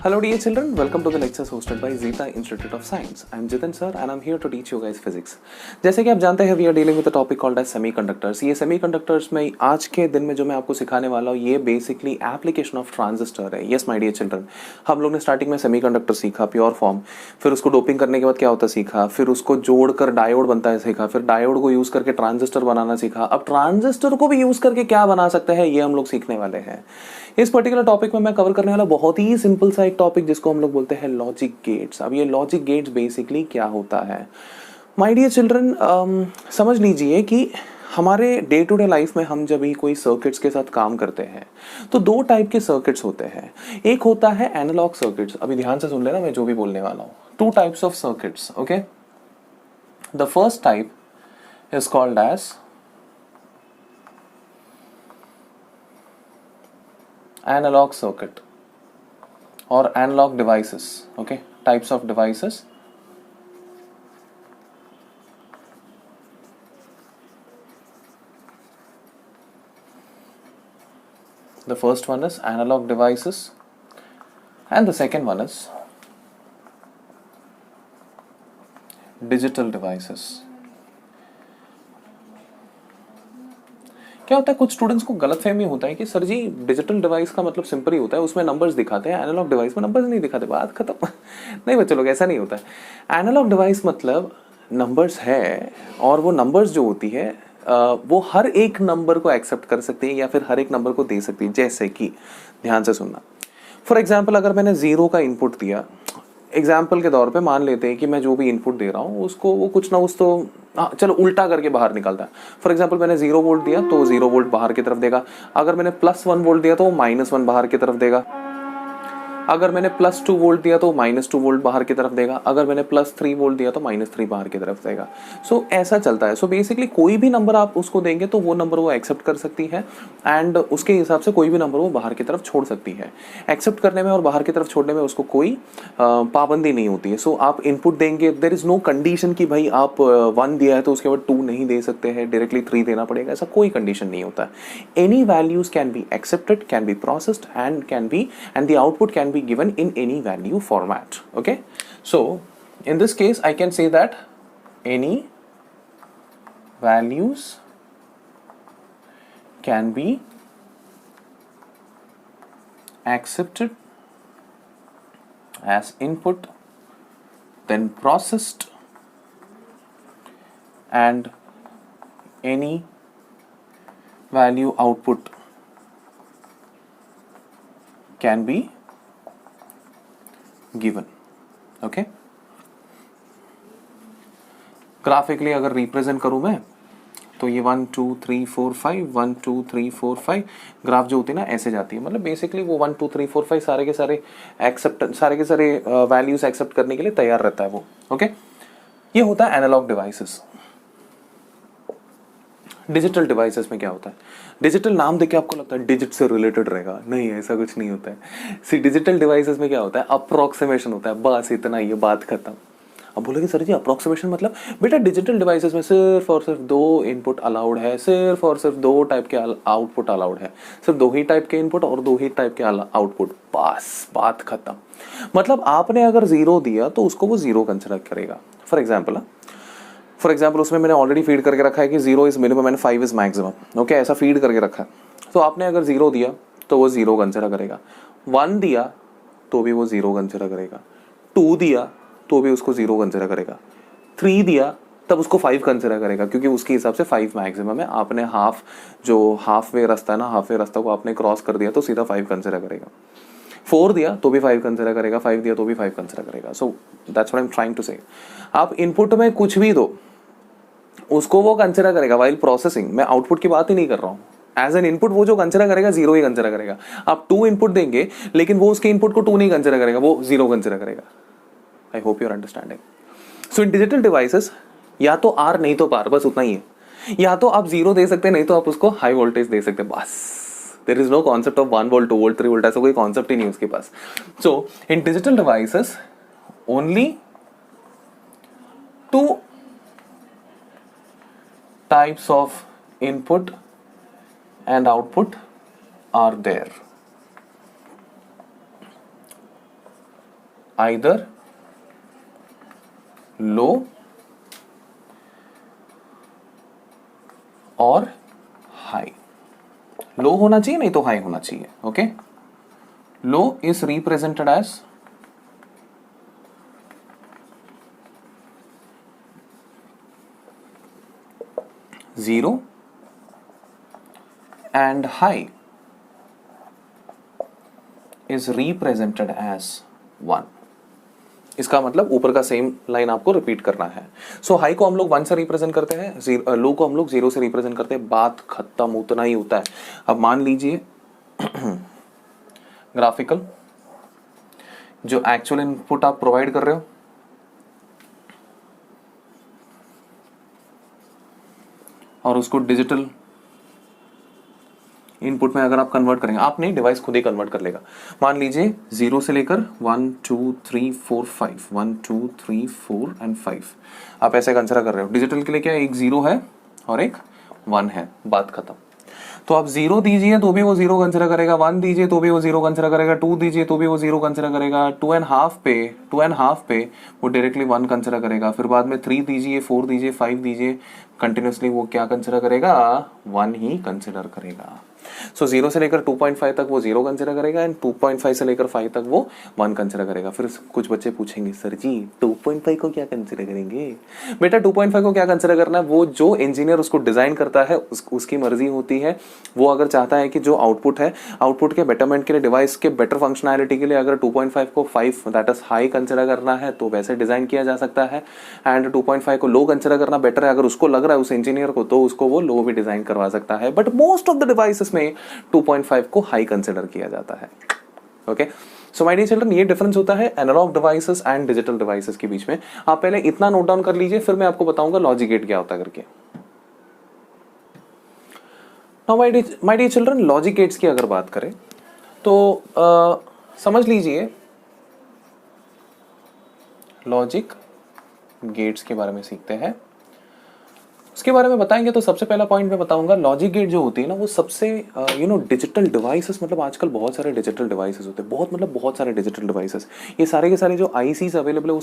Hello dear children, welcome to the lectures hosted by Zeta Institute of Science. I am Jitin sir and I am here to teach you guys physics. जैसे कि आप जानते हैं we are dealing with a topic called as semiconductors. ये semiconductors में आज के दिन में जो मैं आपको सिखाने वाला हूँ ये basically application of transistor है. Yes my dear children, हम लोग ने स्टार्टिंग में semiconductor सीखा प्योर फॉर्म, फिर उसको डोपिंग करने के बाद क्या होता है सीखा, फिर उसको जोड़कर डायोड बनता है सीखा, फिर डायोड को यूज करके ट्रांजिस्टर बनाना सीखा. अब ट्रांजिस्टर को भी यूज करके क्या बना सकते हैं ये हम लोग सीखने वाले हैं. इस पर्टिकुलर टॉपिक में मैं कवर करने वाला बहुत ही सिंपल सा एक टॉपिक जिसको हम लोग बोलते हैं लॉजिक गेट्स. अब ये लॉजिक गेट्स बेसिकली क्या होता है माय डियर चिल्ड्रन, समझ लीजिए कि हमारे डे टू डे लाइफ में हम जब भी कोई सर्किट्स के साथ काम करते हैं तो दो टाइप के सर्किट्स होते हैं. एक होता है एनालॉग सर्किट्स. अभी ध्यान से सुन लेना मैं जो भी बोलने वाला हूँ. Two types of circuits. Okay, the first type is called as analog circuit or analog devices. Okay, types of devices. The first one is analog devices and the second one is digital devices. क्या होता है, कुछ students को गलतफहमी होता है कि sir जी digital device का मतलब सिंपल ही होता है, उसमें नंबर्स दिखाते हैं, एनालॉग डिवाइस में नंबर्स नहीं दिखाते, बात खत्म. नहीं बच्चे लोग, ऐसा नहीं होता है. एनालॉग डिवाइस मतलब नंबर्स है और वो नंबर्स जो होती है वो हर एक नंबर को एक्सेप्ट कर सकती है या फिर हर एक नंबर को दे सकती है. जैसे कि ध्यान से सुनना, फॉर एग्जाम्पल अगर मैंने जीरो का इनपुट दिया, एग्जाम्पल के तौर पे मान लेते हैं कि मैं जो भी इनपुट दे रहा हूँ उसको वो कुछ ना कुछ तो चलो उल्टा करके बाहर निकलता है. फॉर एग्जाम्पल मैंने 0 वोल्ट दिया तो 0 वोल्ट बाहर की तरफ देगा. अगर मैंने +1 वोल्ट दिया तो वो -1 बाहर की तरफ देगा. अगर मैंने +2 वोल्ट दिया तो -2 वोल्ट बाहर की तरफ देगा. अगर मैंने +3 वोल्ट दिया तो -3 बाहर की तरफ देगा. सो ऐसा चलता है. सो बेसिकली कोई भी नंबर आप उसको देंगे तो वो नंबर वो एक्सेप्ट कर सकती है एंड उसके हिसाब से कोई भी नंबर वो बाहर की तरफ छोड़ सकती है. एक्सेप्ट करने में और बाहर की तरफ छोड़ने में उसको कोई पाबंदी नहीं होती है. सो आप इनपुट देंगे, देयर इज नो कंडीशन कि भाई आप 1 दिया है तो उसके बाद 2 नहीं दे सकते हैं, डायरेक्टली 3 देना पड़ेगा, ऐसा कोई कंडीशन नहीं होता. Any values can be accepted, can be processed and the output can be given in any value format. Okay, so in this case I can say that any values can be accepted as input, then processed, and any value output can be given. Okay, graphically अगर represent करूं मैं तो ये 1 2 3 4 5 1 2 3 4 5 graph जो होती है ना ऐसे जाती है. मतलब बेसिकली वो 1 2 3 4 5 सारे के सारे वैल्यूज एक्सेप्ट करने के लिए तैयार रहता है वो. ओके, ये होता है एनालॉग डिवाइसेस. डिजिटल डिवाइसेस में क्या होता है, डिजिटल नाम देख के आपको लगता है डिजिट से रिलेटेड रहेगा, नहीं ऐसा कुछ नहीं होता है. सी डिजिटल डिवाइसेस में क्या होता है, अप्रोक्सीमेशन होता है, बस इतना, ये बात खत्म. अब बोलोगे सर जी अप्रोक्सीमेशन मतलब, बेटा डिजिटल डिवाइसेस में सिर्फ और सिर्फ 2 इनपुट अलाउड है, सिर्फ और सिर्फ 2 टाइप के आउटपुट अलाउड है, सिर्फ 2 ही टाइप के इनपुट और 2 ही टाइप के आउटपुट, बस बात खत्म. मतलब आपने अगर 0 दिया तो उसको वो 0 कंसिडर करेगा. फॉर एग्जाम्पल उसमें मैंने ऑलरेडी फीड करके रखा है कि 0 is minimum and 5 is maximum. Okay, ऐसा फीड करके रखा है. तो आपने अगर 0 दिया तो वो 0 कंसिडर करेगा, 1 दिया तो भी वो 0 कंसिडर करेगा, 2 दिया तो भी उसको 0 कंसिडर करेगा, 3 दिया तब उसको 5 कंसिडर करेगा क्योंकि उसके हिसाब से 5 मैक्सिमम है. आपने हाफ वे रास्ता है ना, हाफ वे रास्ता को आपने क्रॉस कर दिया तो सीधा 5 कंसिडर करेगा. 4 दिया तो भी 5 कंसिडर करेगा, 5 दिया तो भी 5 कंसिडर करेगा. So that's what I am trying to say. आप इनपुट में कुछ भी दो उसको वो कंसिडर करेगा वाइल प्रोसेसिंग. मैं आउटपुट की बात ही नहीं कर रहा हूँ. एज एन इनपुट वो जो कंसिडर करेगा 0 ही कंसिडर करेगा. आप 2 इनपुट देंगे लेकिन वो उसके इनपुट को 2 नहीं कंसिडर करेगा, वो 0 कंसिडर करेगा. I hope you are understanding. So in digital devices या तो आर नहीं तो पार, बस उतना ही है. या तो आप 0 दे सकते हैं, नहीं तो आप उसको हाई वोल्टेज दे सकते हैं, बस. There is no concept of 1 volt 2 volt 3 volt, ऐसा कोई कॉन्सेप्ट ही नहीं उसके पास. So in digital devices only 2 types of input and output are there. Either low और हाई। लो होना चाहिए, नहीं तो हाई होना चाहिए। Okay, low is represented as zero and high is represented as 1। इसका मतलब ऊपर का सेम लाइन आपको रिपीट करना है। सो हाई को हम लोग 1 से रिप्रेजेंट करते हैं, लो को हम लोग 0 से रिप्रेजेंट करते हैं, बात खत्म, उतना ही होता है। अब मान लीजिए ग्राफिकल जो एक्चुअल इनपुट आप प्रोवाइड कर रहे हो और उसको डिजिटल इनपुट में अगर आप कन्वर्ट करेंगे, आप नहीं, डिवाइस खुद ही कन्वर्ट कर लेगा। मान लीजिए 0 से लेकर 1 2 3 4 5, 1 2 3 4 एंड 5 आप ऐसे कंसिडर कर रहे हो। डिजिटल के लिए क्या, एक 0 है और एक 1 है, बात खत्म। तो आप 0 दीजिए तो भी वो 0 कंसिडर करेगा, 1 दीजिए तो भी वो 0 कंसिडर करेगा, 2 दीजिए तो भी वो 0 कंसिडर करेगा, 2.5 पे वो डायरेक्टली 1 कंसिडर करेगा। फिर बाद में 3 दीजिए, 4 दीजिए, 5 दीजिए, कंटिन्यूसली वो क्या कंसिडर करेगा, 1 ही कंसिडर करेगा। सो 0 से लेकर 2.5 तक वो 0 कंसिडर करेगा एंड 2.5 से लेकर 5 तक वो 1 कंसिडर करेगा। फिर कुछ बच्चे पूछेंगे, सर जी 2.5 को क्या कंसिडर करेंगे? बेटा 2.5 को क्या कंसिडर करना है, वो जो इंजीनियर उसको डिजाइन करता है उसकी मर्जी होती है। वो अगर चाहता है कि जो आउटपुट है, आउटपुट के बेटरमेंट के लिए, डिवाइस के बेटर फंक्शनैलिटी के लिए अगर 2.5 को 5 दैट इज हाई कंसिडर करना है तो वैसे डिजाइन किया जा सकता है। एंड 2.5 को लो कंसिडर करना बेटर है, अगर उसको लग रहा है उस इंजीनियर को, तो उसको वो लो भी डिजाइन करवा सकता है। But most of the devices में 2.5 को हाई कंसिडर किया जाता है। Okay, so my dear children, ये डिफरेंस होता है analogue devices and digital devices के बीच में। आप पहले इतना नोट डाउन कर लीजिए, फिर मैं आपको बताऊंगा लॉजिक गेट क्या होता है करके। Now my dear children, logic gates की अगर बात करें तो समझ लीजिए लॉजिक गेट्स के बारे में सीखते हैं। उसके बारे में बताएंगे तो सबसे पहला पॉइंट मैं बताऊंगा, लॉजिक गेट जो होती है ना वो सबसे डिजिटल डिवाइसेस, मतलब आजकल बहुत सारे डिजिटल डिवाइसेस होते हैं, बहुत सारे डिजिटल डिवाइसेस। ये सारे के सारे जो आईसीस अवेलेबल है वो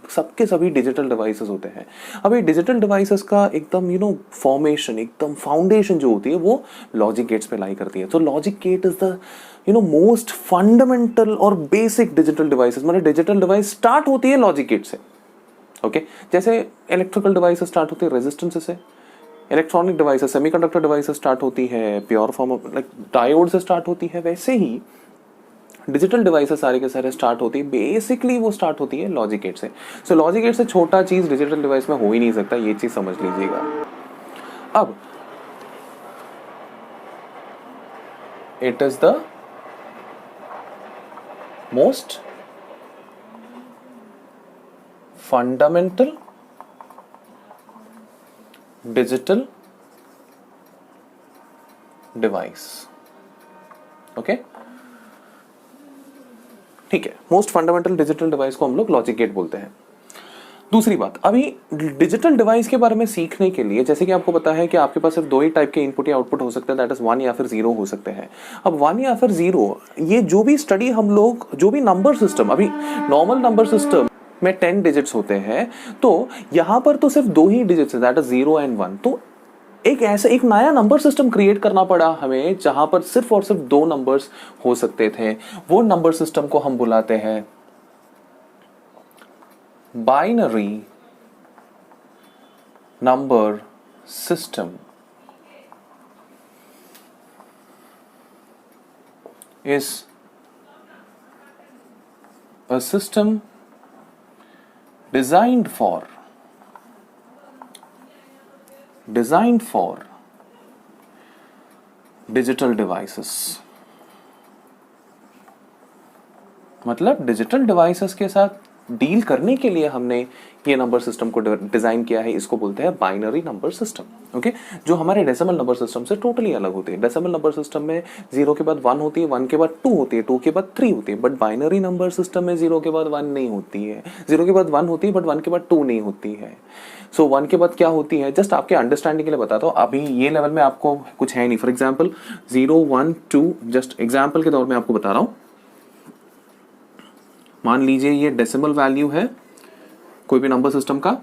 सबके सभी डिजिटल डिवाइसेस होते हैं। अब ये डिजिटल डिवाइसेस का एकदम फॉर्मेशन, एकदम फाउंडेशन जो होती है वो लॉजिक गेट्स पे लाई करती है। तो logic gate is the most fundamental और बेसिक डिजिटल डिवाइसेस। मतलब डिजिटल डिवाइस स्टार्ट होती है लॉजिक गेट से। ओके, जैसे इलेक्ट्रिकल डिवाइसेस स्टार्ट होती है रेजिस्टेंस से, electronic devices, semiconductor devices start होती है pure form of like diode से स्टार्ट होती है, वैसे ही डिजिटल डिवाइसेस सारे के सारे स्टार्ट होती है, बेसिकली वो स्टार्ट होती है लॉजिक गेट से। सो लॉजिक गेट से छोटा चीज डिजिटल डिवाइस में हो ही नहीं सकता, ये चीज समझ लीजिएगा। अब it is the most fundamental digital device. Okay, ठीक है, मोस्ट फंडामेंटल डिजिटल डिवाइस को हम लोग लॉजिक गेट बोलते हैं। दूसरी बात, अभी डिजिटल डिवाइस के बारे में सीखने के लिए, जैसे कि आपको पता है कि आपके पास सिर्फ 2 ही टाइप के इनपुट या आउटपुट हो सकते हैं, दैट इज 1 या फिर 0 हो सकते हैं। अब 1 या फिर 0, ये जो भी स्टडी हम लोग, जो भी नंबर सिस्टम, अभी नॉर्मल नंबर सिस्टम में 10 डिजिट्स होते हैं, तो यहां पर तो सिर्फ 2 ही डिजिट्स हैं, दैट इज 0 एंड 1। तो एक नया नंबर सिस्टम क्रिएट करना पड़ा हमें, जहां पर सिर्फ और सिर्फ 2 नंबर्स हो सकते थे। वो नंबर सिस्टम को हम बुलाते हैं binary number system. Is a system designed for digital devices। मतलब डिजिटल डिवाइसेस के साथ डील करने के लिए हमने ये नंबर सिस्टम को डिजाइन किया है, इसको बोलते हैं बाइनरी नंबर सिस्टम। ओके, जो हमारे डेसिमल नंबर सिस्टम से टोटली अलग होती है। डेसिमल नंबर सिस्टम में 0 के बाद 1 होती है, 1 के बाद 2 होती है, 2 के बाद 3 होती है, बट बाइनरी नंबर सिस्टम में 0 के बाद 1 नहीं होती है, 0 के बाद 1 होती है बट 1 के बाद 2 नहीं होती है। सो 1 के बाद क्या होती है, जस्ट आपके अंडरस्टैंडिंग के लिए बताता हूँ, अभी ये लेवल में आपको कुछ है नहीं। फॉर एग्जाम्पल 0 1 2, जस्ट एग्जाम्पल के तौर में आपको बता रहा हूँ। मान लीजिए ये डेसिमल वैल्यू है कोई भी नंबर सिस्टम का,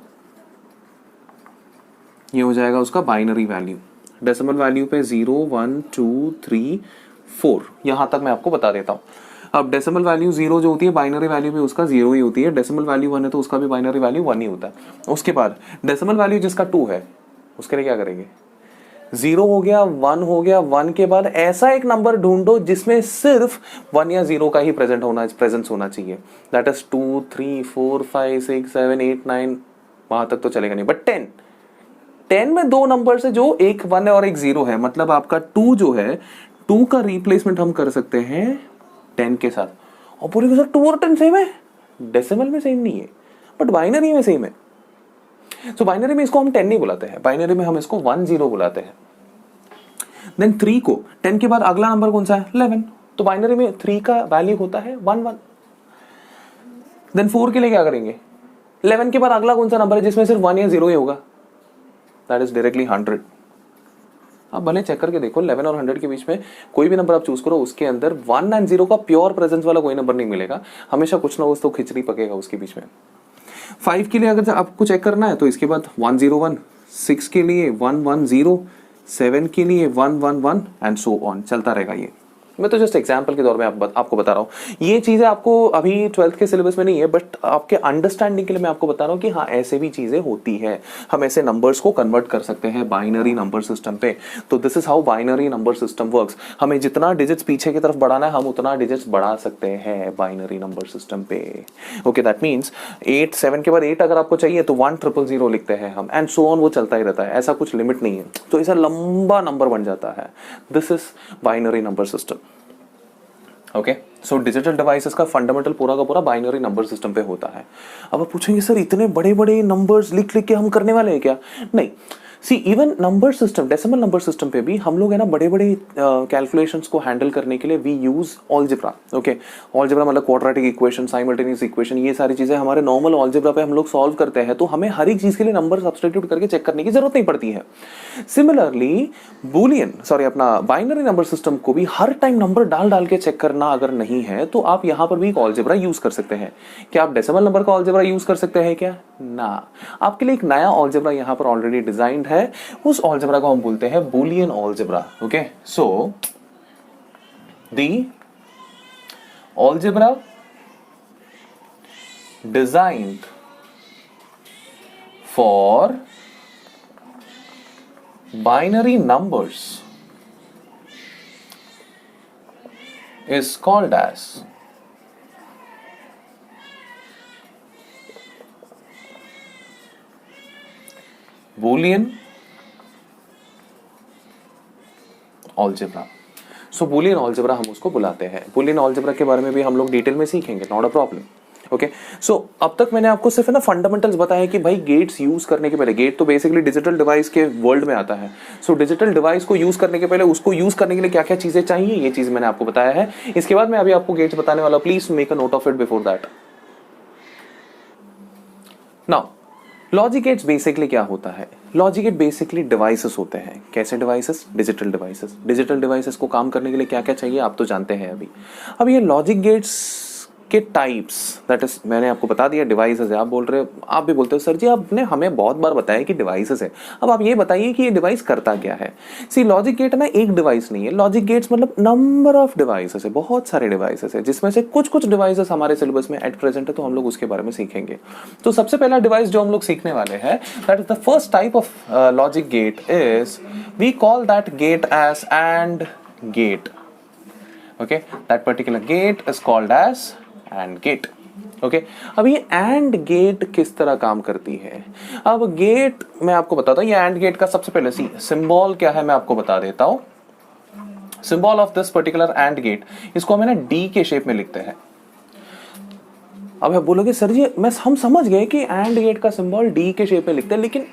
ये हो जाएगा उसका बाइनरी वैल्यू। डेसिमल वैल्यू पे 0 1 2 3 4 यहां तक मैं आपको बता देता हूं। अब डेसिमल वैल्यू 0 जो होती है बाइनरी वैल्यू में उसका 0 ही होती है, डेसिमल वैल्यू 1 है तो उसका भी बाइनरी वैल्यू 1 ही होता है। उसके बाद डेसिमल वैल्यू जिसका 2 है उसके लिए क्या करेंगे, 0 हो गया 1 हो गया, 1 के बाद ऐसा एक नंबर ढूंढो जिसमें सिर्फ 1 या 0 का ही प्रेजेंस होना चाहिए। दैट इज 2 3 4 5 6 7 8 9 वहां तक तो चलेगा नहीं, बट 10 में दो नंबर से जो एक 1 है और एक 0 है, मतलब आपका 2 जो है 2 का रिप्लेसमेंट हम कर सकते हैं 10 के साथ। और बोलेंगे सर 2 और 10 सेम है, डेसिमल में सेम नहीं है बट बाइनरी में सेम है। सो बाइनरी में इसको हम 10 नहीं बुलाते हैं, बाइनरी में हम इसको 1 0 बुलाते हैं। देन 3 को 10 के बाद अगला नंबर कौन सा है 11, तो बाइनरी में 3 का वैल्यू होता है 1 1। देन 4 के लिए क्या करेंगे, 11 के बाद अगला कौन सा नंबर है जिसमें सिर्फ 1 या 0 ही होगा, दैट इज डायरेक्टली 100। आप भले चेक करके देखो 11 और 100 के बीच में कोई भी नंबर आप चूज करो, उसके अंदर 1 एंड 0 का प्योर प्रेजेंस वाला कोई नंबर नहीं मिलेगा, हमेशा कुछ ना कुछ तो खिचड़ी पकेगा उसके बीच में। 5 के लिए अगर आपको चेक करना है तो इसके बाद 1 0 1, 6 के लिए 1 1 0, 7 के लिए 1 1 1 एंड सो ऑन, चलता रहेगा ये। मैं तो जस्ट एग्जांपल के दौर में आपको बता रहा हूँ, ये चीजें आपको अभी 12th के सिलेबस में नहीं है, बट आपके अंडरस्टैंडिंग के लिए मैं आपको बता रहा हूँ कि हाँ ऐसे भी चीजें होती है, हम ऐसे नंबर्स को कन्वर्ट कर सकते हैं बाइनरी नंबर सिस्टम पे। तो this is how binary number system works. हमें जितना डिजिट्स पीछे की तरफ बढ़ाना है हम उतना डिजिट्स बढ़ा सकते हैं बाइनरी नंबर सिस्टम पे। ओके, दैट मीन्स 8 7 के बाद 8 अगर आपको चाहिए तो 1 0 0 लिखते हैं हम, एंड सो ऑन, वो चलता ही रहता है, ऐसा कुछ लिमिट नहीं है, तो ऐसा लंबा नंबर बन जाता है। This is binary number system. Okay, so digital devices का फंडामेंटल पूरा का पूरा बाइनरी नंबर सिस्टम पे होता है। अब आप पूछेंगे सर इतने बड़े बड़े नंबर्स लिख लिख के हम करने वाले हैं क्या? नहीं, see even number system, decimal number system पे भी हम लोग है ना बड़े बड़े कैलकुलेशंस को हैंडल करने के लिए वी यूज ऑलजेब्रा। ओके, ऑलजेब्रा मतलब क्वाड्रेटिक इक्वेशन, साइमल्टेनियस इक्वेशन, ये सारी चीजें हमारे नॉर्मल ऑलजेब्रा पे हम लोग सॉल्व करते हैं, तो हमें हर एक चीज के लिए नंबर सब्स्टिट्यूट करके चेक करने की जरूरत नहीं पड़ती है। सिमिलरली अपना बाइनरी नंबर सिस्टम को भी हर टाइम नंबर डाल डाल के चेक करना अगर नहीं है तो आप यहां पर भी एक ऑलजेब्रा यूज कर सकते हैं। क्या आप डेसिमल नंबर का ऑलजेब्रा यूज कर सकते हैं क्या? ना, आपके लिए एक नया ऑलजेब्रा यहां पर ऑलरेडी डिजाइंड है, उस ऑलजेब्रा को हम बोलते हैं Boolean algebra. Okay, so the algebra designed for binary numbers is called as Boolean algebra। सो Boolean algebra हम उसको बुलाते हैं। Boolean algebra के बारे में भी हम लोग डिटेल में सीखेंगे, नॉट अ प्रॉब्लम। ओके, सो अब तक मैंने आपको सिर्फ है ना फंडामेंटल्स बताया कि भाई गेट्स यूज करने के पहले, गेट तो बेसिकली डिजिटल डिवाइस के वर्ल्ड में आता है, सो डिजिटल डिवाइस को यूज करने के पहले उसको यूज करने के लिए क्या क्या चीजें चाहिए ये चीज मैंने आपको बताया है। इसके बाद मैं अभी आपको गेट्स बताने वाला, please make a note of it before that. Now logic gates basically क्या होता है? लॉजिक गेट बेसिकली डिवाइसेस होते हैं। कैसे devices? Digital devices. Digital devices को काम करने के लिए क्या क्या चाहिए आप तो जानते हैं अभी। अब ये लॉजिक गेट्स के टाइप्स, दैट इज मैंने आपको बता दिया डिवाइसेस है। आप बोल रहे हो, आप भी बोलते हो सर जी आपने हमें बहुत बार बताया कि डिवाइसेस है, अब आप ये बताइए कि ये डिवाइस करता क्या है। सी लॉजिक गेट ना एक डिवाइस नहीं है, लॉजिक गेट्स मतलब नंबर ऑफ डिवाइसेस है, बहुत सारे डिवाइसेस है, जिसमें से कुछ कुछ डिवाइसेस हमारे सिलेबस में एट प्रेजेंट है, तो हम लोग उसके बारे में सीखेंगे। तो सबसे पहला डिवाइस जो हम लोग सीखने वाले हैं, that is the first type of logic gate, is we call that gate as AND gate. Okay, that particular gate is called as AND gate. Okay, अब ये एंड गेट किस तरह काम करती है? अब गेट मैं आपको बताता हूं, ये एंड गेट का सबसे पहले सिंबल क्या है मैं आपको बता देता हूं। Symbol of this particular AND gate, इसको हम ना डी के शेप में लिखते हैं। अब आप बोलोगे सर जी हम समझ गए कि एंड गेट का सिंबल डी के शेप में लिखते हैं, लेकिन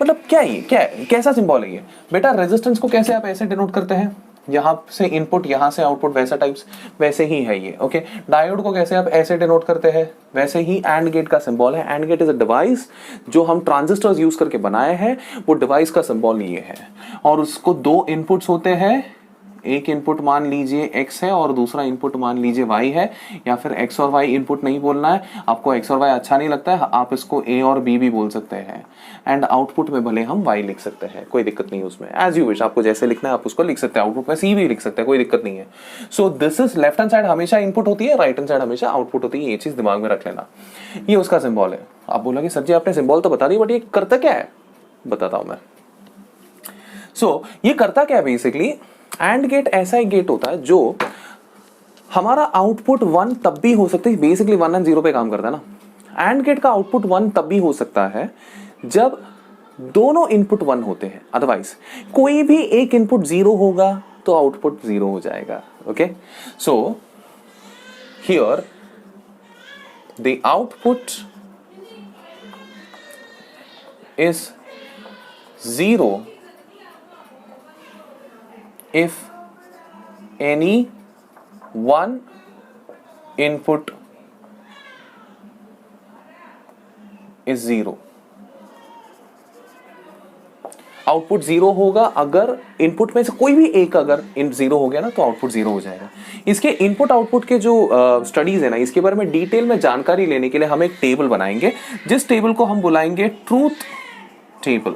मतलब क्या है, कैसा सिंबल है ये? बेटा रेजिस्टेंस को कैसे आप ऐसे डिनोट करते हैं, यहां से इनपुट यहां से आउटपुट, वैसा टाइप्स वैसे ही है ये। ओके, डायोड को कैसे आप ऐसे डिनोट करते हैं, वैसे ही एंड गेट का सिंबल है। AND gate is a device जो हम ट्रांजिस्टर्स यूज करके बनाए हैं, वो डिवाइस का सिंबल ये है, और उसको दो इनपुट्स होते हैं, एक इनपुट मान लीजिए x है और दूसरा इनपुट मान लीजिए y है, या फिर x और y इनपुट नहीं बोलना है आपको, x और y अच्छा नहीं लगता है, आप इसको a और b भी बोल सकते हैं, एंड आउटपुट में भले हम y लिख सकते हैं, कोई दिक्कत नहीं है उसमें, एज यू विश, आपको जैसे लिखना है आप उसको लिख सकते हैं, आउटपुट में c भी लिख सकते हैं, कोई दिक्कत नहीं है। सो this is left hand side हमेशा इनपुट होती है, राइट हैंड साइड हमेशा आउटपुट होती है, ये चीज दिमाग में रख लेना। ये उसका सिंबल है। आप बोलोगे सर जी आपने सिंबल तो बता दी, बट ये करता क्या है, बताता हूं मैं। ये करता क्या है बेसिकली, एंड गेट ऐसा एक गेट होता है जो हमारा आउटपुट 1 तब भी हो सकता है, बेसिकली 1 एंड 0 पे काम करता है ना। एंड गेट का आउटपुट 1 तब भी हो सकता है जब दोनों इनपुट 1 होते हैं, अदरवाइज कोई भी एक इनपुट 0 होगा तो आउटपुट 0 हो जाएगा। Okay, so here the output is 0 if any one input is 0। Output 0 होगा अगर इनपुट में से कोई भी एक अगर 0 हो गया ना तो आउटपुट 0 हो जाएगा। इसके इनपुट आउटपुट के जो स्टडीज है ना, इसके बारे में डिटेल में जानकारी लेने के लिए हम एक टेबल बनाएंगे, जिस टेबल को हम बुलाएंगे truth table.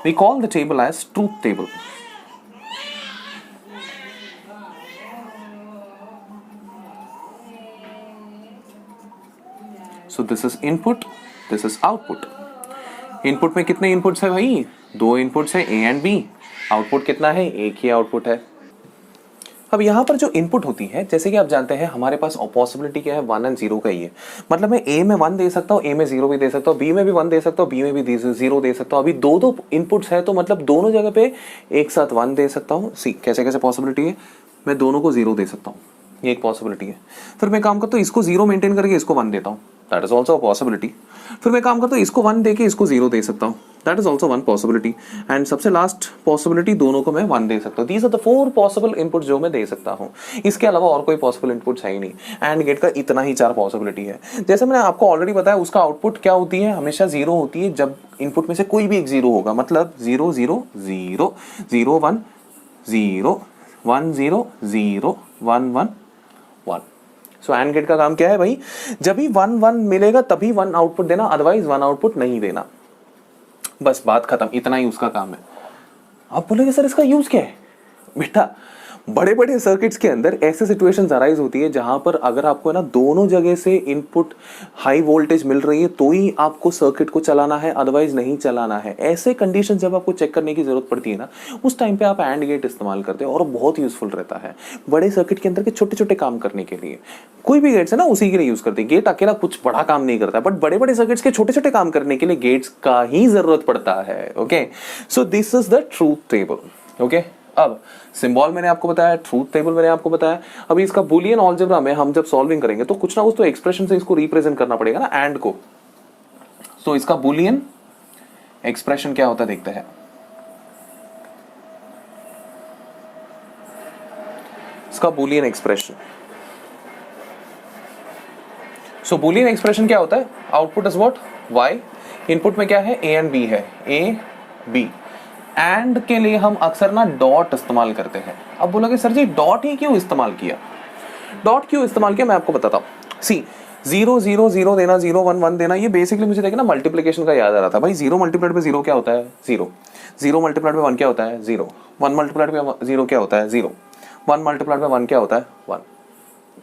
We call the table as truth table. So this is input, this is output। Input में कितने इनपुट्स है भाई, 2 इनपुट्स है A एंड B। आउटपुट कितना है, एक ही आउटपुट है। अब यहाँ पर जो इनपुट होती है, जैसे कि आप जानते हैं हमारे पास पॉसिबिलिटी क्या है, 1 एंड 0 का ही है। मतलब मैं A में 1 दे सकता हूँ, A में 0 भी दे सकता हूँ, B में भी 1 दे सकता हूँ, B में भी 0 दे सकता हूँ। अभी 2 इनपुट्स है तो मतलब दोनों जगह पे एक साथ 1 दे सकता हूँ। सी कैसे कैसे पॉसिबिलिटी है, मैं दोनों को 0 दे सकता हूँ, ये एक पॉसिबिलिटी है। फिर मैं काम करता हूँ इसको 0 मेंटेन करके इसको 1 देता हूँ, that is also a possibility. फिर मैं काम करता हूँ इसको 1 देके इसको 0 दे सकता हूँ, that is also 1 possibility. And सबसे लास्ट पॉसिबिलिटी, दोनों को मैं 1 दे सकता हूँ। These are the 4 possible input जो मैं दे सकता हूँ, इसके अलावा और कोई पॉसिबल इनपुट है ही नहीं। एंड गेट का इतना ही 4 पॉसिबिलिटी है। जैसे मैंने आपको ऑलरेडी बताया, उसका आउटपुट क्या होती है, हमेशा 0 होती है जब इनपुट में से कोई भी एक 0 होगा। मतलब 0 0 0 0 1 0 1 0 0 1 1 1। सो एंड गेट का काम क्या है भाई, जब भी 1 1 मिलेगा तभी 1 आउटपुट देना, अदरवाइज 1 आउटपुट नहीं देना। बस बात खत्म, इतना ही उसका काम है। आप बोलेंगे सर इसका यूज क्या है, बेटा बड़े बड़े सर्किट्स के अंदर ऐसे सिचुएशंस अराइज होती है जहां पर अगर आपको है ना दोनों जगह से इनपुट हाई वोल्टेज मिल रही है तो ही आपको सर्किट को चलाना है, अदरवाइज नहीं चलाना है। ऐसे कंडीशन जब आपको चेक करने की जरूरत पड़ती है ना, उस टाइम पे आप एंड गेट इस्तेमाल करते हैं और बहुत यूजफुल रहता है बड़े सर्किट के अंदर के छोटे छोटे काम करने के लिए। कोई भी गेट्स है ना उसी के लिए यूज करते हैं। गेट अकेला कुछ बड़ा काम नहीं करता, बट बड़े बड़े सर्किट्स के छोटे छोटे काम करने के लिए गेट्स का ही जरूरत पड़ता है। Okay, so this is the truth table. Okay, अब सिंबल मैंने आपको बताया, ट्रूथ टेबल मैंने आपको बताया। अभी इसका बुलियन अलजेब्रा में हम जब सॉल्विंग करेंगे तो कुछ ना कुछ तो एक्सप्रेशन से इसको रिप्रेजेंट करना पड़ेगा ना, एंड को। तो इसका बुलियन एक्सप्रेशन क्या होता है देखते हैं। इसका बुलियन एक्सप्रेशन, सो बुलियन एक्सप्रेशन क्या होता है, output is what, y, input में क्या है, a एंड b है, a b। एंड के लिए हम अक्सर ना डॉट इस्तेमाल करते हैं। अब बोलोगे सर जी डॉट ही क्यों इस्तेमाल किया, डॉट क्यों इस्तेमाल किया, मैं आपको बताता हूँ। सी 0 0 0 देना, 0 1 1 देना, ये बेसिकली मुझे देखना मल्टीप्लिकेशन का याद आ रहा था। भाई 0 मल्टीप्लाइड पे 0 क्या होता है, 0। 0 मल्टीप्लाइड पे 1 क्या होता है, 0। 1 मल्टीप्लाइड पे 0 क्या होता है, 0। 1 मल्टीप्लाइड पे 1 क्या होता है, 1।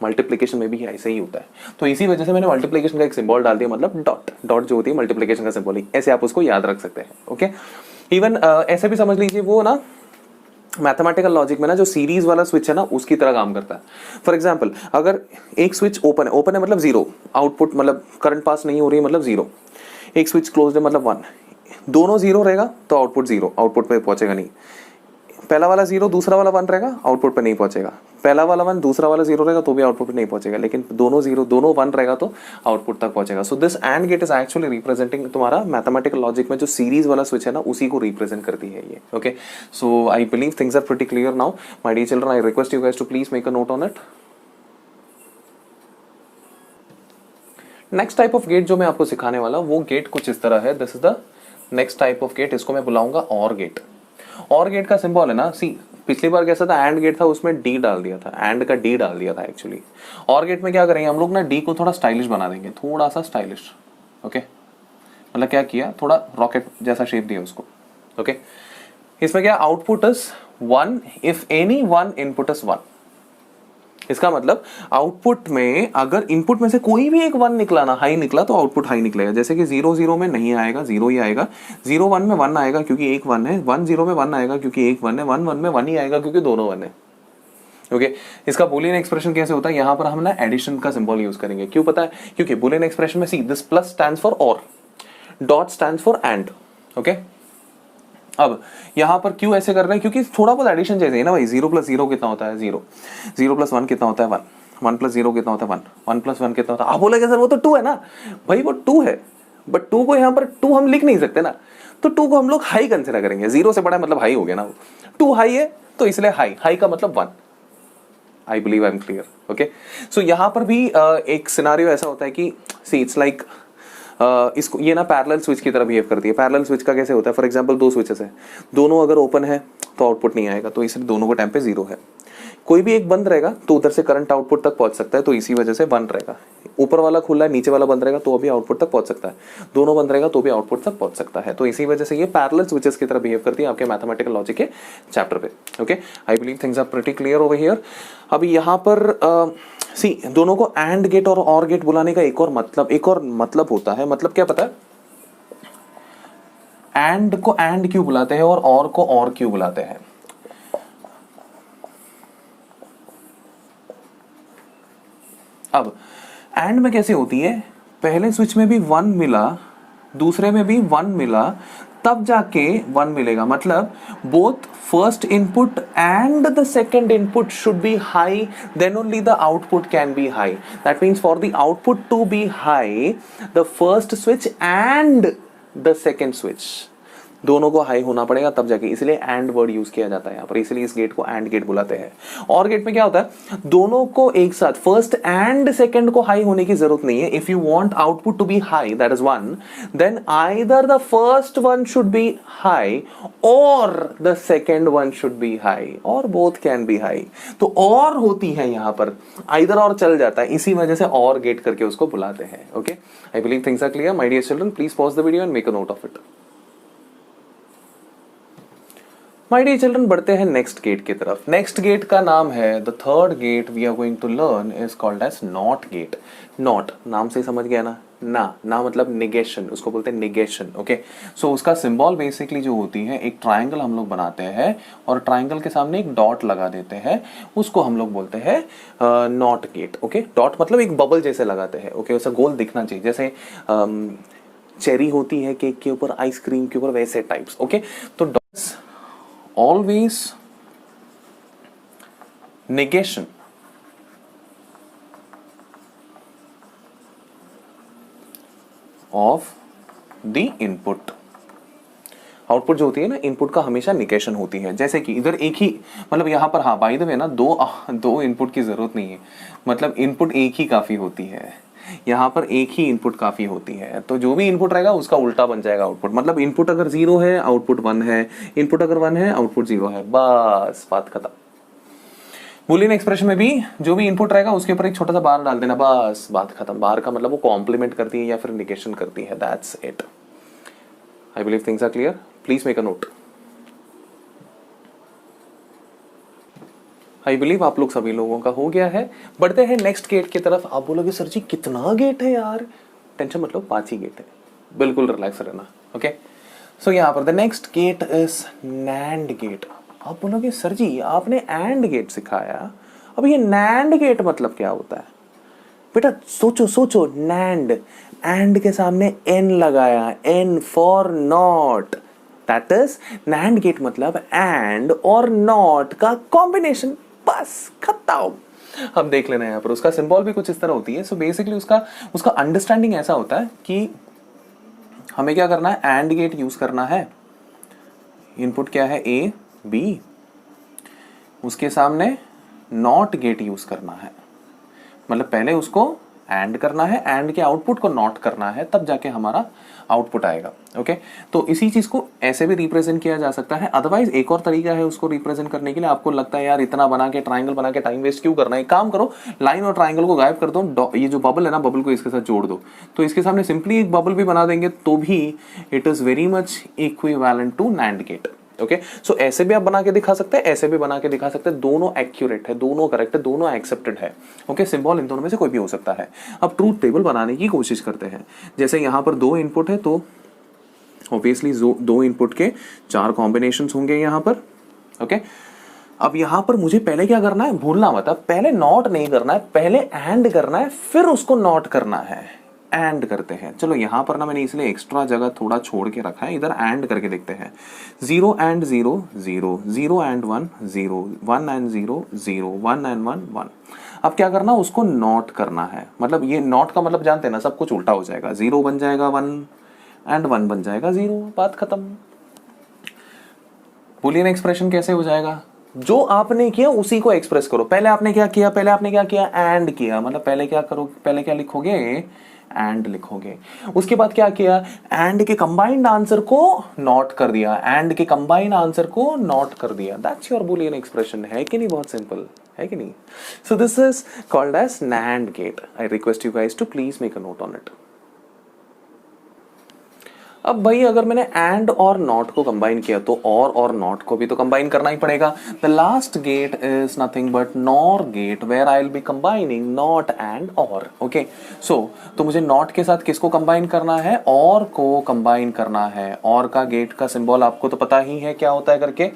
मल्टीप्लिकेशन में भी ऐसे ही होता है, तो इसी वजह से मैंने मल्टीप्लिकेशन का एक सिंबल डाल दिया, मतलब डॉट। डॉट जो होती है मल्टीप्लिकेशन का सिंबल ही, ऐसे आप उसको याद रख सकते हैं। ओके, इवन ऐसे भी समझ लीजिए, वो ना मैथमेटिकल लॉजिक में ना जो सीरीज वाला स्विच है ना उसकी तरह काम करता है। फॉर एग्जांपल अगर एक स्विच ओपन है, ओपन है मतलब 0, आउटपुट मतलब करंट पास नहीं हो रही है मतलब 0। एक स्विच क्लोज्ड है मतलब 1, दोनों 0 रहेगा तो आउटपुट 0, आउटपुट पे पहुंचेगा नहीं। पहला वाला 0 दूसरा वाला 1 रहेगा, आउटपुट पे नहीं पहुंचेगा। पहला वाला 1 दूसरा वाला 0 रहेगा तो भी आउटपुट पे नहीं पहुंचेगा, लेकिन दोनों 0 दोनों 1 रहेगा तो आउटपुट तक पहुंचेगा। So this AND gate is actually representing, तुम्हारा मैथमेटिकल लॉजिक में जो सीरीज वाला स्विच है ना उसी को रिप्रेजेंट करती है ये। Okay, so I believe things are pretty clear now my dear children. I request you guys to please make a note on it. Next type of gate जो मैं आपको सिखाने वाला वो गेट कुछ इस तरह है। This is the next type of gate, इसको मैं बुलाऊंगा और गेट। और गेट का सिंबल है ना, सी पिछली बार कैसा था, एंड गेट था उसमें डी डाल दिया था, एंड का डी डाल दिया था एक्चुअली। और गेट में क्या करेंगे हम लोग ना, डी को थोड़ा स्टाइलिश बना देंगे, थोड़ा सा स्टाइलिश। ओके, मतलब क्या किया, थोड़ा रॉकेट जैसा शेप दिया उसको। ओके, इसमें क्या, output is 1 if any one input is 1। इसका मतलब आउटपुट में अगर इनपुट में से कोई भी एक 1 निकला ना, हाई निकला, तो आउटपुट हाई निकलेगा। जैसे कि 0 0 में नहीं आएगा, 0 ही आएगा। 0 1 में 1 आएगा क्योंकि एक 1 है। 1 0 में 1 आएगा क्योंकि एक 1 है। 1 1 में 1 ही आएगा क्योंकि दोनों 1 है। ओके, इसका बुलियन एक्सप्रेशन कैसे होता है, यहां पर हम ना एडिशन का सिंबल यूज करेंगे। क्यों पता है, क्योंकि बुलियन एक्सप्रेशन में see this plus stands for or, dot stands for and. Okay, अब यहां पर क्यों ऐसे कर रहे हैं, क्योंकि थोड़ा बहुत एडिशन चाहिए ना भाई। 0 + 0 कितना होता है, 0। 0 + 1 कितना होता है, 1। 1 + 0 कितना होता है, 1। 1 + 1 कितना होता है, आप बोलेंगे सर वो तो 2 है ना। भाई वो 2 है, बट 2 को यहां पर 2 हम लिख नहीं सकते ना, तो 2 को हम लोग हाई कंसिडर करेंगे। 0 से बड़ा मतलब हाई हो गया ना, 2 हाई है तो इसलिए हाई। हाई का मतलब 1। I believe I am clear. Okay, so यहां पर भी एक सिनारियो ऐसा होता है कि सी इट्स लाइक इसको, ये ना पैरेलल स्विच की तरह बिहेव करती है। पैरेलल स्विच का कैसे होता है, फॉर एग्जांपल 2 स्विचेस है, दोनों अगर ओपन है तो आउटपुट नहीं आएगा, तो इसलिए दोनों को टाइम पे 0 है। कोई भी एक बंद रहेगा तो उधर से करंट आउटपुट तक पहुंच सकता है, तो इसी वजह से 1 रहेगा। ऊपर वाला खुला है, नीचे वाला बंद रहेगा तो अभी आउटपुट तक पहुंच सकता है। दोनों बंद रहेगा तो भी आउटपुट तक पहुंच सकता है। तो इसी वजह से ये पैरेलल स्विचेस की तरह बिहेव करती है आपके मैथमेटिकल लॉजिक के चैप्टर पे। Okay, I believe things are pretty clear over here. अभी यहाँ पर सी दोनों को एंड गेट और ऑर गेट बुलाने का एक और मतलब होता है। मतलब क्या पता है, एंड को एंड क्यों बुलाते हैं और को और क्यों बुलाते हैं। अब एंड में कैसे होती है, पहले स्विच में भी 1 मिला, दूसरे में भी 1 मिला, तब जाके 1 मिलेगा। मतलब both first input and the second input should be high, then only the output can be high. That means for the output to be high, the first switch and the second switch दोनों को high होना पड़ेगा, तब जाके, इसलिए and word use किया जाता है यहाँ पर, इसलिए इस गेट को एंड गेट बुलाते हैं। और गेट में क्या होता है, दोनों को एक साथ फर्स्ट एंड सेकंड को हाई होने की जरूरत नहीं है। If you want output to be high, that is 1, then either the first one should be high or the second one should be high, or both can be high. तो और होती है यहाँ पर, आइदर और चल जाता है, इसी वजह से और गेट करके उसको बुलाते हैं। Okay, I believe things are clear. My dear children, please pause the video and make a note of it. My dear children, बढ़ते हैं नेक्स्ट गेट की तरफ। नेक्स्ट गेट का नाम है, the third gate we are going to learn is called as NOT gate. NOT नाम से समझ गया ना, ना मतलब निगेशन, उसको बोलते हैं निगेशन। ओके, सो उसका सिंबल बेसिकली जो होती है, एक ट्राइंगल हम लोग बनाते हैं और ट्राइंगल के सामने एक डॉट लगा देते हैं, उसको हम लोग बोलते हैं नॉट गेट। ओके, डॉट मतलब एक बबल जैसे लगाते हैं। ओके, वैसा गोल दिखना चाहिए, जैसे चेरी होती है केक के ऊपर, आइसक्रीम के ऊपर, वैसे टाइप्स। ओके, तो dots always negation of the input। Output जो होती है ना, इनपुट का हमेशा निगेशन होती है। जैसे कि इधर एक ही, मतलब यहाँ पर, हाँ बाय द वे ना, दो इनपुट की जरूरत नहीं है, मतलब इनपुट एक ही काफी होती है। यहाँ पर एक ही इनपुट काफी होती है, तो जो भी इनपुट रहेगा उसका उल्टा बन जाएगा आउटपुट। मतलब इनपुट अगर 0 है आउटपुट 1 है, इनपुट अगर 1 है आउटपुट 0 है, बस बात खत्म। बूलियन एक्सप्रेशन में भी जो भी इनपुट रहेगा उसके ऊपर एक छोटा सा बार डाल देना, बस बात खत्म। बार का मतलब वो कॉम्प्लीमेंट करती है या फिर निगेशन करती है, that's it. I believe things are clear, please make a note. I believe आप लोग सभी लोगों का हो गया है। बढ़ते हैं नेक्स्ट गेट की तरफ। आप बोलोगे सर जी कितना गेट है यार, टेंशन मतलब 5 ही गेट है, बिल्कुल रिलैक्स रहना। ओके, सो यहाँ पर the next gate is NAND gate. आप बोलोगे सर जी आपने एंड गेट सिखाया, अब ये नैंड गेट मतलब क्या होता है। बेटा सोचो, नैंड, एंड के सामने एन लगाया, N for NOT, that is NAND gate. मतलब एंड और नॉट का कॉम्बिनेशन, बस खत्म। अब देख लेना यहाँ पर उसका सिंबल भी कुछ इस तरह होती है। सो बेसिकली उसका अंडरस्टैंडिंग ऐसा होता है कि हमें क्या करना है, एंड गेट यूज करना है। इनपुट क्या है, ए बी, उसके सामने नॉट गेट यूज करना है। मतलब पहले उसको एंड करना है, एंड के आउटपुट को नॉट करना है, तब जाके हमारा आउटपुट आएगा। ओके, तो इसी चीज को ऐसे भी रिप्रेजेंट किया जा सकता है। अदरवाइज एक और तरीका है उसको रिप्रेजेंट करने के लिए। आपको लगता है यार इतना बना के ट्राइंगल बना के टाइम वेस्ट क्यों करना है, एक काम करो, लाइन और ट्राइंगल को गायब कर दो, ये जो बबल है ना, बबल को इसके साथ जोड़ दो, तो इसके सामने सिंपली एक बबल भी बना देंगे तो भी it is very much equivalent to NAND gate. Okay, so ऐसे भी आप बना के दिखा सकते हैं, ऐसे भी बना के दिखा सकते हैं, दोनों एक्यूरेट है, दोनों करेक्ट है, दोनों एक्सेप्टेड है। ओके, सिंबल इन दोनों में से कोई भी हो सकता है। अब ट्रूथ टेबल बनाने की कोशिश करते हैं। जैसे यहां पर 2 इनपुट है तो ऑब्वियसली 2 इनपुट के 4 कॉम्बिनेशन होंगे यहां पर। ओके, अब यहां पर मुझे पहले क्या करना है, भूलना मत, पहले नॉट नहीं करना है, पहले एंड करना है, फिर उसको नॉट करना है। एंड करते हैं, चलो यहां पर ना मैंने इसलिए एक्स्ट्रा जगह थोड़ा छोड़ के रखा है, इधर एंड करके देखते हैं। 0 एंड 0 0, 0 एंड 1 0, 1 एंड 0 0, 1 एंड 1 1। अब क्या करना, उसको नॉट करना है। मतलब ये नॉट का मतलब जानते हैं ना, सब कुछ उल्टा हो जाएगा। 0 बन जाएगा 1 एंड 1 बन जाएगा 0, बात खत्म। बूलियन एक्सप्रेशन कैसे हो जाएगा, जो आपने किया उसी को एक्सप्रेस करो। पहले आपने क्या किया, पहले आपने क्या किया, एंड किया, मतलब पहले क्या करो, पहले क्या लिखोगे, एंड लिखोगे। उसके बाद क्या किया, एंड के कंबाइंड आंसर को नॉट कर दिया, एंड के कंबाइंड आंसर को नॉट कर दिया। That's your Boolean expression. है कि नहीं, बहुत सिंपल है कि नहीं। So this is called as NAND gate. I request you guys to please make a note on it. अब भाई अगर मैंने एंड और नॉट को कंबाइन किया तो और नॉट को भी तो कंबाइन करना ही पड़ेगा। The last gate is nothing but NOR gate, where I will be combining NOT and OR. Okay, so तो मुझे नॉट के साथ किसको कंबाइन करना है, और को कंबाइन करना है। और का गेट का सिंबल आपको तो पता ही है क्या होता है करके,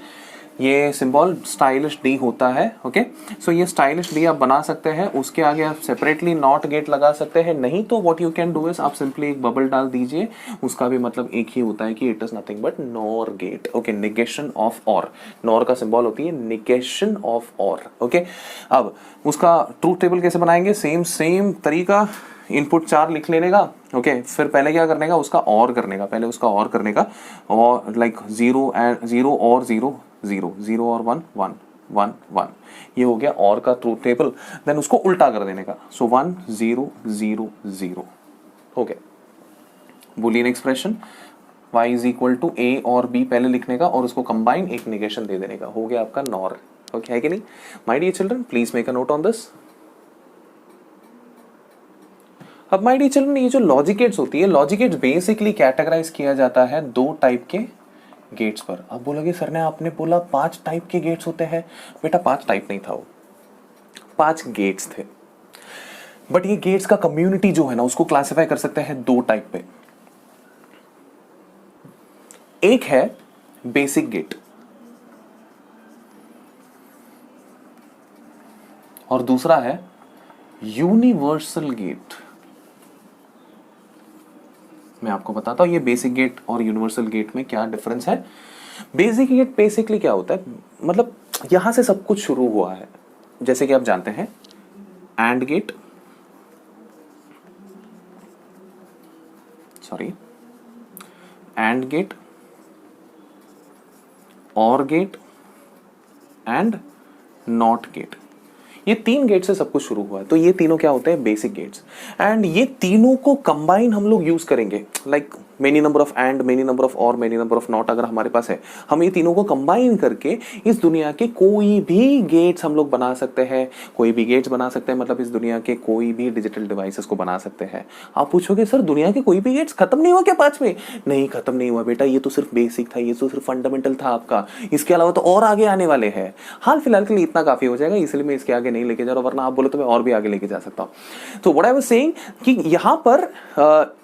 ये सिंबल स्टाइलिश डी होता है। ओके, सो ये स्टाइलिश डी आप बना सकते हैं, उसके आगे आप सेपरेटली नॉट गेट लगा सकते हैं। नहीं तो what you can do is आप सिंपली एक बबल डाल दीजिए, उसका भी मतलब एक ही होता है कि it is nothing but NOR gate. Okay, negation of OR, NOR का सिंबल होती है निगेशन ऑफ और। ओके, अब उसका ट्रूथ टेबल कैसे बनाएंगे, सेम तरीका, इनपुट 4 लिख लेने का। ओके, फिर पहले क्या करने का, उसका और करने का, पहले उसका और करने का, और लाइक 0 और 0 0 0 और 1 1 1 1, ये हो गया और का ट्रूथ टेबल। देन उसको उल्टा कर देने का, सो 1 0 0 0 हो गया Boolean expression. y is equal to a OR b पहले लिखने का और उसको कंबाइन एक निगेशन दे देने का, हो गया आपका नॉर। ओके, है कि नहीं my dear children, please make a note on this. अब माय डियर चिल्ड्रन, ये जो लॉजिक गेट्स होती है, लॉजिक गेट्स बेसिकली कैटेगराइज किया जाता है 2 टाइप के गेट्स पर। अब बोलोगे सर ने आपने बोला 5 टाइप के गेट्स होते हैं। बेटा 5 टाइप नहीं था, वो 5 गेट्स थे, बट ये गेट्स का कम्युनिटी जो है ना, उसको क्लासिफाई कर सकते हैं 2 टाइप पे। एक है बेसिक गेट और दूसरा है यूनिवर्सल गेट। मैं आपको बताता हूं ये बेसिक गेट और यूनिवर्सल गेट में क्या डिफरेंस है। बेसिक गेट बेसिकली क्या होता है, मतलब यहां से सब कुछ शुरू हुआ है। जैसे कि आप जानते हैं AND gate, sorry AND gate, OR gate AND NOT gate, ये 3 गेट से सब कुछ शुरू हुआ है। तो ये तीनों क्या होते हैं, बेसिक गेट्स। एंड ये तीनों को कंबाइन हम लोग यूज करेंगे, like many number of and, many number of और, मेनी नंबर ऑफ नॉट अगर हमारे पास है, हम ये तीनों को कंबाइन करके इस दुनिया के कोई भी गेट्स हम लोग बना सकते हैं। कोई भी गेट्स बना सकते हैं मतलब इस दुनिया के कोई भी डिजिटल डिवाइसेस को बना सकते हैं। आप पूछोगे सर दुनिया के कोई भी गेट्स खत्म नहीं हुआ क्या 5 में? नहीं, खत्म नहीं हुआ बेटा, ये तो सिर्फ बेसिक था, ये तो सिर्फ फंडामेंटल था आपका। इसके अलावा तो और आगे आने वाले हैं। हाल फिलहाल के लिए इतना काफी हो जाएगा, इसलिए मैं इसके आगे नहीं लेके जा रहा हूं, वरना आप बोलो तो मैं और भी आगे लेके जा सकता हूं। तो व्हाट आई वाज सेइंग कि यहां पर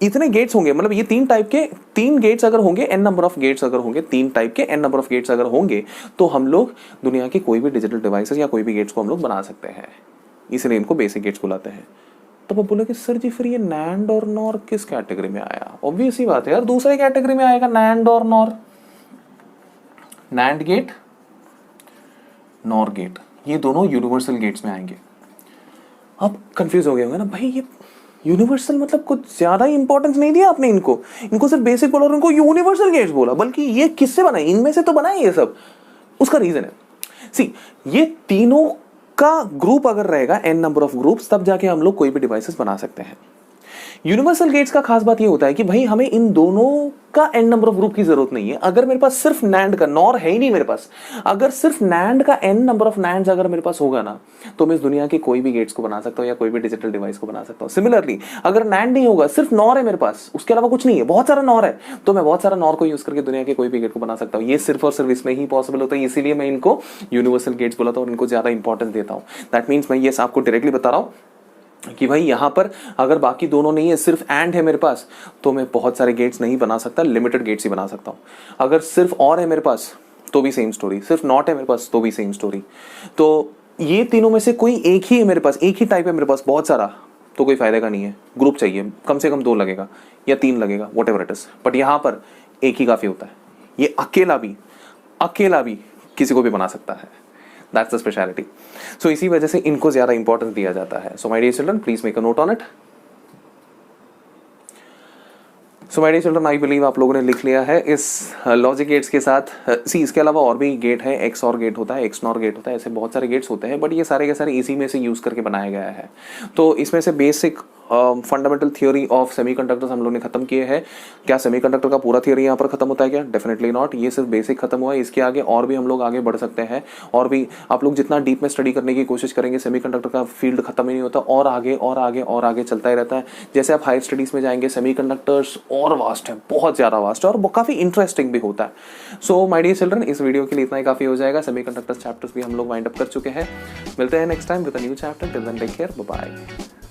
इतने गेट्स होंगे, मतलब ये 3 टाइप के 3 गेट्स अगर होंगे, n नंबर ऑफ गेट्स अगर होंगे, 3 टाइप के n नंबर ऑफ गेट्स अगर होंगे, तो हम लोग दुनिया के कोई भी डिजिटल डिवाइसेस या कोई भी गेट्स को हम लोग बना सकते हैं। इसलिए इनको बेसिक गेट्स बुलाते हैं। तो वो बोले कि सर जी फिर ये नैंड और नॉर किस कैटेगरी में आया? ऑब्वियस ही बात है यार, दूसरे कैटेगरी में आएगा नैंड और NOR. NAND gate, NOR gate, ये दोनों यूनिवर्सल गेट्स में आएंगे। अब कंफ्यूज हो गए होंगे ना भाई, ये यूनिवर्सल मतलब कुछ ज्यादा ही इंपॉर्टेंस नहीं दिया आपने इनको, इनको सिर्फ बेसिक बोला और इनको यूनिवर्सल गेट्स बोला, बल्कि ये किससे बनाए, इनमें से तो बनाए ये सब। उसका रीजन है, सी ये तीनों उसका ग्रुप अगर रहेगा n नंबर ऑफ ग्रुप्स, तब जाके हम लोग कोई भी डिवाइसेस बना सकते हैं। यूनिवर्सल गेट्स का खास बात ये होता है कि भाई हमें इन दोनों का n नंबर ऑफ ग्रुप की जरूरत नहीं है। अगर मेरे पास सिर्फ नैंड का, नॉर है ही नहीं मेरे पास, अगर सिर्फ नैंड का n नंबर ऑफ नैंड्स अगर मेरे पास होगा ना, तो मैं इस दुनिया के कोई भी गेट्स को बना सकता हूँ या कोई भी डिजिटल डिवाइस को बना सकता हूँ। सिमिलरली अगर नैंड नहीं होगा, सिर्फ नॉर है मेरे पास, उसके अलावा कुछ नहीं है, बहुत सारा नॉर है, तो मैं बहुत सारा नॉर को यूज करके दुनिया के कोई भी गेट को बना सकता हूँ। ये सिर्फ और सिर्फ इसमें ही पॉसिबल होता है, इसीलिए मैं इनको यूनिवर्सल गेट्स बोला था और इनको ज्यादा इंपॉर्टेंस देता हूँ। दैट मीन्स मैं ये आपको डायरेक्टली बता रहा हूँ कि भाई यहां पर अगर बाकी दोनों नहीं है, सिर्फ एंड है मेरे पास, तो मैं बहुत सारे गेट्स नहीं बना सकता, लिमिटेड गेट्स ही बना सकता हूं। अगर सिर्फ और है मेरे पास तो भी सेम स्टोरी, सिर्फ नॉट है मेरे पास तो भी सेम स्टोरी। तो ये तीनों में से कोई एक ही है मेरे पास, एक ही टाइप है मेरे पास, बहुत सारा, तो कोई फायदे का नहीं है। ग्रुप चाहिए, कम से कम 2 लगेगा या 3 लगेगा, what ever it is, but यहां पर एक ही काफी होता है। ये अकेला भी किसी को भी बना सकता है। That's the speciality. So इसी वजह से इनको ज्यादा इंपॉर्टेंस दिया जाता है। So my dear children, please make a note on it. So my dear children, I believe आप लोगों ने लिख लिया है इस लॉजिक गेट्स के साथ। इसके अलावा और भी गेट है, एक्स और गेट होता है, एक्स नॉर गेट होता है, ऐसे बहुत सारे गेट्स होते हैं, बट ये सारे के सारे इसी में से यूज करके बनाया गया है। तो इसमें से basic fundamental theory of semiconductors हम लोग ने खत्म किए हैं। क्या सेमीकंडक्टर का पूरा थ्योरी यहाँ पर खत्म होता है क्या? Definitely not. ये सिर्फ बेसिक खत्म हुआ है, इसके आगे और भी हम लोग आगे बढ़ सकते हैं, और भी आप लोग जितना डीप में स्टडी करने की कोशिश करेंगे, सेमीकंडक्टर का फील्ड खत्म ही नहीं होता, और आगे और आगे और आगे चलता ही रहता है। जैसे आप हायर स्टडीज में जाएंगे, सेमीकंडक्टर्स और वास्ट है, बहुत ज्यादा वास्ट है, और काफी इंटरेस्टिंग भी होता है। सो माय डियर चिल्ड्रन, इस वीडियो के लिए इतना ही काफी हो जाएगा। सेमीकंडक्टर्स चैप्टर्स भी हम लोग वाइंड अप कर चुके हैं। मिलते हैं next time with a new chapter. Till then take care, bye bye.